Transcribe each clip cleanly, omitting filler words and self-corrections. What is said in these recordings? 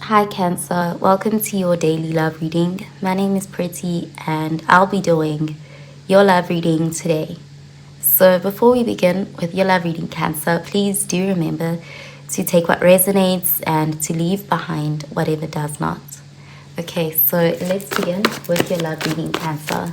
Hi Cancer, welcome to your daily love reading. My name is Pretty and I'll be doing your love reading today. So before we begin with your love reading, Cancer, please do remember to take what resonates and to leave behind whatever does not. Okay, so let's begin with your love reading, Cancer.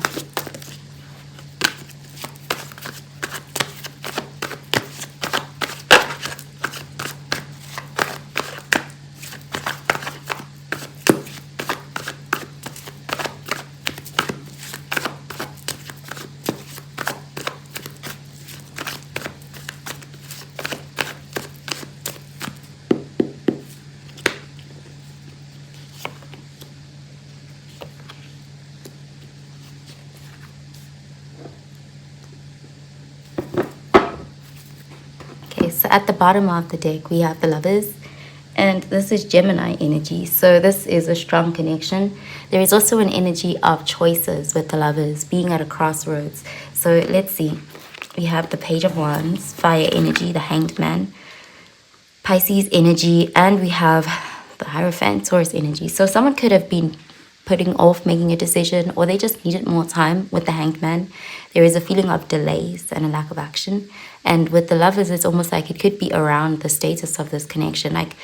Okay, so at the bottom of the deck, we have the Lovers, and this is Gemini energy. So this is a strong connection. There is also an energy of choices with the Lovers, being at a crossroads. So let's see. We have the Page of Wands, fire energy, the Hanged Man, Pisces energy, and we have the Hierophant, Taurus energy. So someone could have been putting off making a decision, or they just needed more time with the Hanged Man. There is a feeling of delays and a lack of action. And with the Lovers, it's almost like it could be around the status of this connection. Like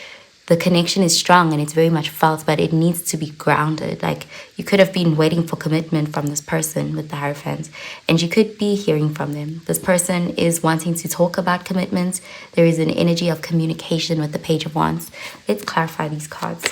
the connection is strong and it's very much felt, but it needs to be grounded. Like you could have been waiting for commitment from this person with the Hierophant, and you could be hearing from them. This person is wanting to talk about commitment. There is an energy of communication with the Page of Wands. Let's clarify these cards.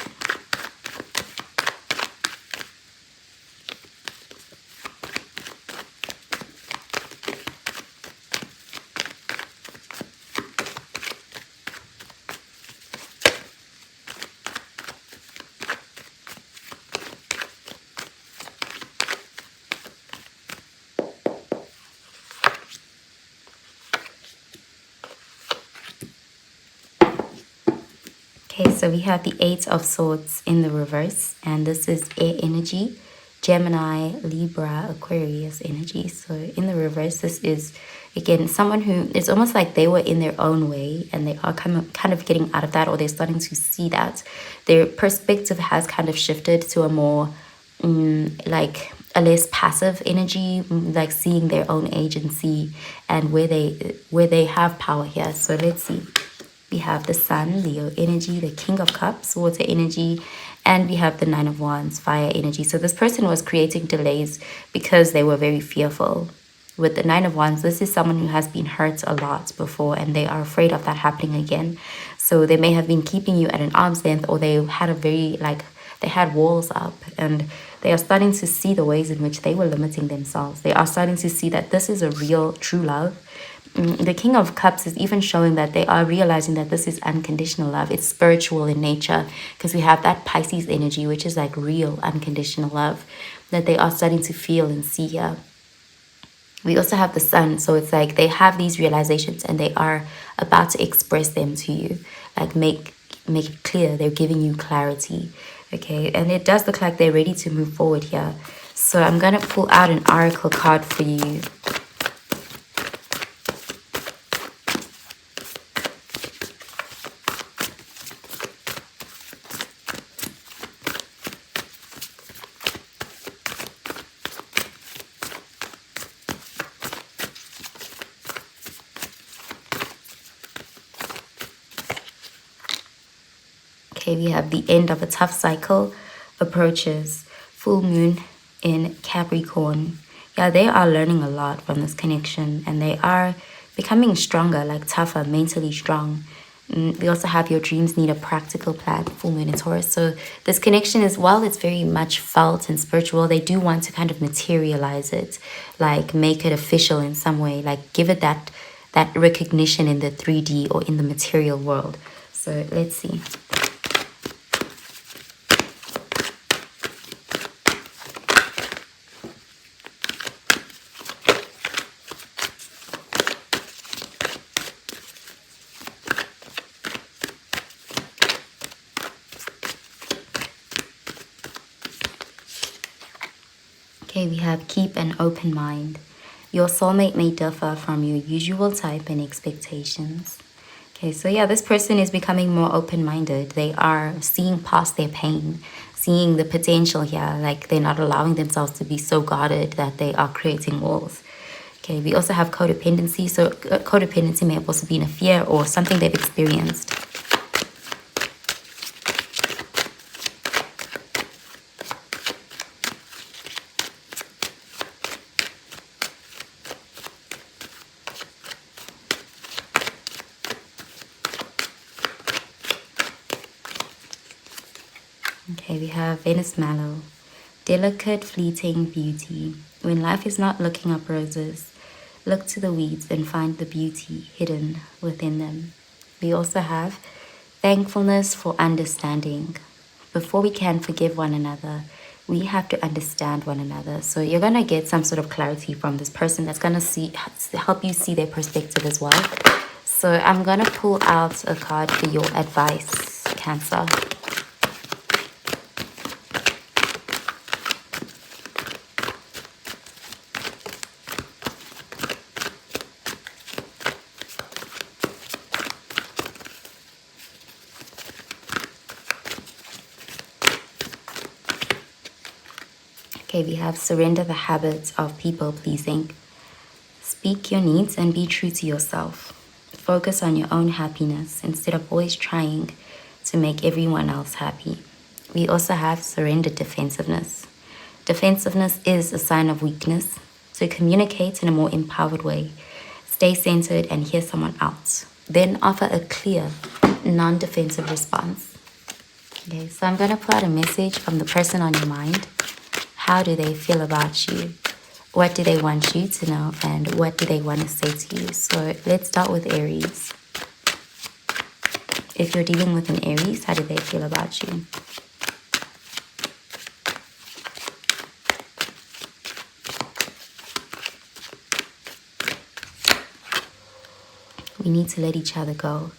Okay, so we have the Eight of Swords in the reverse, and this is air energy, Gemini, Libra, Aquarius energy. So in the reverse, this is, again, someone who, it's almost like they were in their own way and they are kind of getting out of that, or they're starting to see that. Their perspective has kind of shifted to a more, like a less passive energy, like seeing their own agency and where they have power here. So let's see. We have the Sun, Leo energy, the King of Cups, water energy, and we have the Nine of Wands, fire energy. So this person was creating delays because they were very fearful. With the Nine of Wands, this is someone who has been hurt a lot before and they are afraid of that happening again. So they may have been keeping you at an arm's length, or they had a very, like, they had walls up, and they are starting to see the ways in which they were limiting themselves. They are starting to see that this is a real, true love. The King of Cups is even showing that they are realizing that this is unconditional love. It's spiritual in nature, because we have that Pisces energy, which is like real unconditional love that they are starting to feel and see here. We also have the Sun, so it's like they have these realizations and they are about to express them to you, like make it clear. They're giving you clarity, okay? And it does look like they're ready to move forward here. So I'm going to pull out an oracle card for you. Okay, we have the end of a tough cycle approaches, full moon in Capricorn. Yeah, they are learning a lot from this connection and they are becoming stronger, like tougher, mentally strong. We also have your dreams need a practical plan, full moon in Taurus. So this connection is, while it's very much felt and spiritual, they do want to kind of materialize it, like make it official in some way, like give it that recognition in the 3D or in the material world. So let's see. Okay, we have keep an open mind. Your soulmate may differ from your usual type and expectations. Okay, so yeah, this person is becoming more open-minded. They are seeing past their pain, seeing the potential here. Like they're not allowing themselves to be so guarded that they are creating walls. Okay, we also have codependency. So codependency may have also been a fear or something they've experienced. Okay, we have Venus Mallow. Delicate, fleeting beauty. When life is not looking up roses, look to the weeds and find the beauty hidden within them. We also have thankfulness for understanding. Before we can forgive one another, we have to understand one another. So you're going to get some sort of clarity from this person that's going to help you see their perspective as well. So I'm going to pull out a card for your advice, Cancer. Okay, we have surrender the habits of people pleasing. Speak your needs and be true to yourself. Focus on your own happiness instead of always trying to make everyone else happy. We also have surrender defensiveness. Defensiveness is a sign of weakness, so communicate in a more empowered way. Stay centered and hear someone out. Then offer a clear, non-defensive response. Okay, so I'm going to pull out a message from the person on your mind. How do they feel about you? What do they want you to know? And what do they want to say to you? So let's start with Aries. If you're dealing with an Aries, how do they feel about you? We need to let each other go.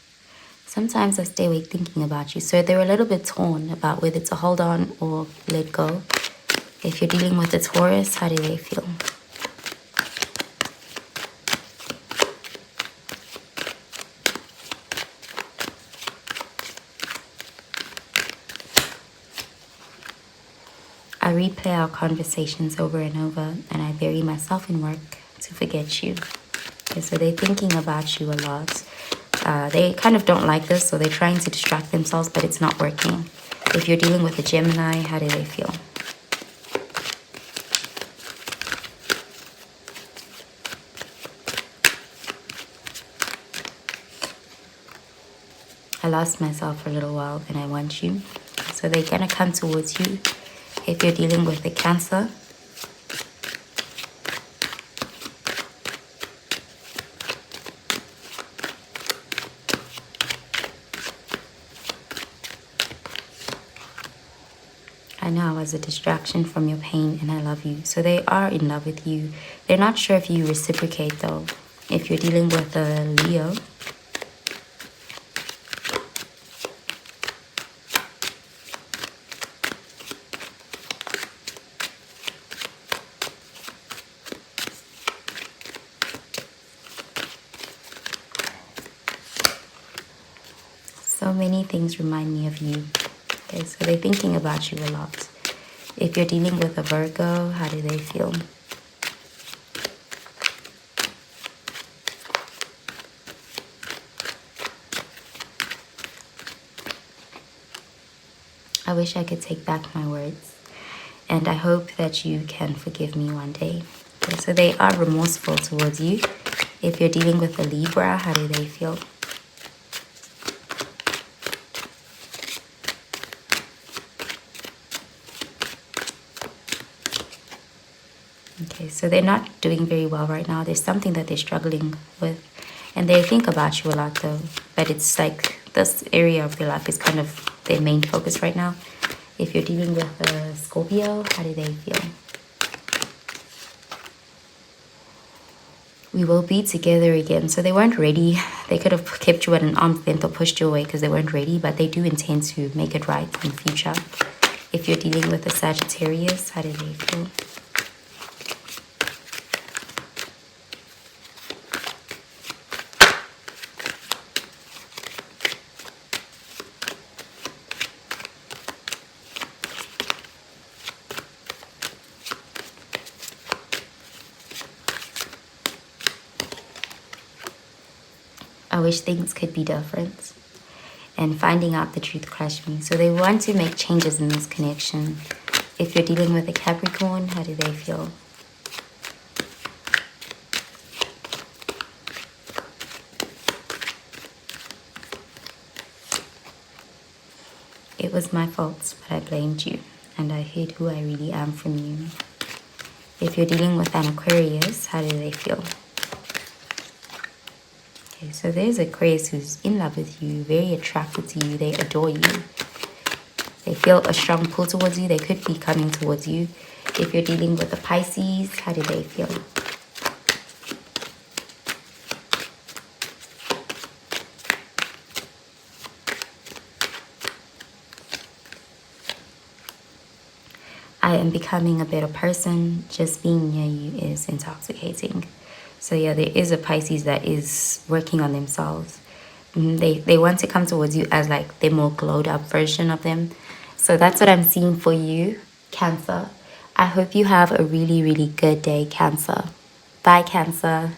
Sometimes I stay awake thinking about you. So they're a little bit torn about whether to hold on or let go. If you're dealing with a Taurus, how do they feel? I replay our conversations over and over, and I bury myself in work to forget you. Okay, so they're thinking about you a lot. They kind of don't like this, so they're trying to distract themselves, but it's not working. If you're dealing with a Gemini, how do they feel? I lost myself for a little while and I want you. So they're going to come towards you. If you're dealing with a Cancer, I know I was a distraction from your pain and I love you. So they are in love with you. They're not sure if you reciprocate though. If you're dealing with a Leo, so many things remind me of you. Okay, so they're thinking about you a lot. If you're dealing with a Virgo, how do they feel? I wish I could take back my words. And I hope that you can forgive me one day. Okay, so they are remorseful towards you. If you're dealing with a Libra, how do they feel? Okay, so they're not doing very well right now. There's something that they're struggling with. And they think about you a lot though. But it's like this area of their life is kind of their main focus right now. If you're dealing with a Scorpio, how do they feel? We will be together again. So they weren't ready. They could have kept you at an arm's length or pushed you away because they weren't ready. But they do intend to make it right in the future. If you're dealing with a Sagittarius, how do they feel? wish things could be different. And finding out the truth crushed me. So they want to make changes in this connection. If you're dealing with a Capricorn, how do they feel? It was my fault, but I blamed you, and I hid who I really am from you. If you're dealing with an Aquarius, how do they feel? Okay, so there's Aquarius who's in love with you, very attracted to you, they adore you. They feel a strong pull towards you, they could be coming towards you. If you're dealing with a Pisces, how do they feel? I am becoming a better person. Just being near you is intoxicating. So yeah, there is a Pisces that is working on themselves. They want to come towards you as like the more glowed up version of them. So that's what I'm seeing for you, Cancer. I hope you have a really, really good day, Cancer. Bye, Cancer.